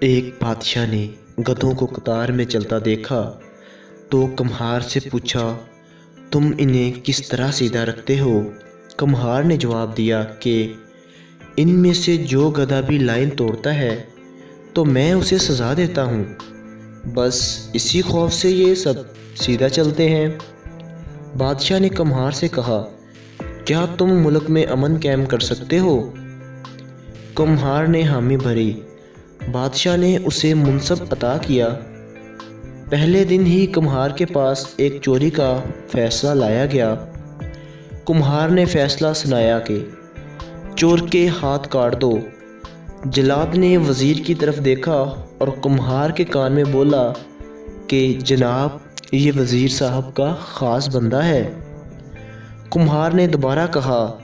ایک بادشاہ نے گدھوں کو قطار میں چلتا دیکھا تو کمہار سے پوچھا، تم انہیں کس طرح سیدھا رکھتے ہو؟ کمہار نے جواب دیا کہ ان میں سے جو گدھا بھی لائن توڑتا ہے تو میں اسے سزا دیتا ہوں، بس اسی خوف سے یہ سب سیدھا چلتے ہیں۔ بادشاہ نے کمہار سے کہا، کیا تم ملک میں امن قائم کر سکتے ہو؟ کمہار نے حامی بھری۔ بادشاہ نے اسے منصب عطا کیا۔ پہلے دن ہی کمہار کے پاس ایک چوری کا فیصلہ لایا گیا۔ کمہار نے فیصلہ سنایا کہ چور کے ہاتھ کاٹ دو۔ جلاد نے وزیر کی طرف دیکھا اور کمہار کے کان میں بولا کہ جناب، یہ وزیر صاحب کا خاص بندہ ہے۔ کمہار نے دوبارہ کہا،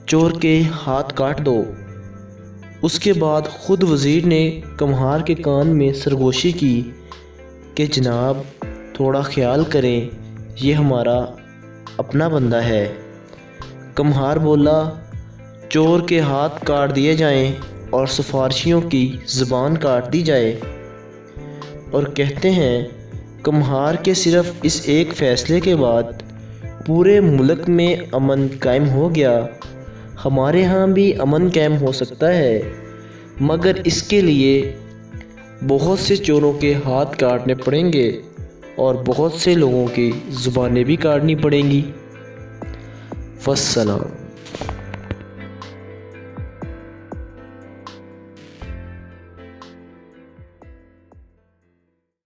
چور کے ہاتھ کاٹ دو۔ اس کے بعد خود وزیر نے کمہار کے کان میں سرگوشی کی کہ جناب تھوڑا خیال کریں، یہ ہمارا اپنا بندہ ہے۔ کمہار بولا، چور کے ہاتھ کاٹ دیے جائیں اور سفارشیوں کی زبان کاٹ دی جائے۔ اور کہتے ہیں کمہار کے صرف اس ایک فیصلے کے بعد پورے ملک میں امن قائم ہو گیا۔ ہمارے ہاں بھی امن قائم ہو سکتا ہے، مگر اس کے لیے بہت سے چوروں کے ہاتھ کاٹنے پڑیں گے اور بہت سے لوگوں کی زبانیں بھی کاٹنی پڑیں گی۔ والسلام۔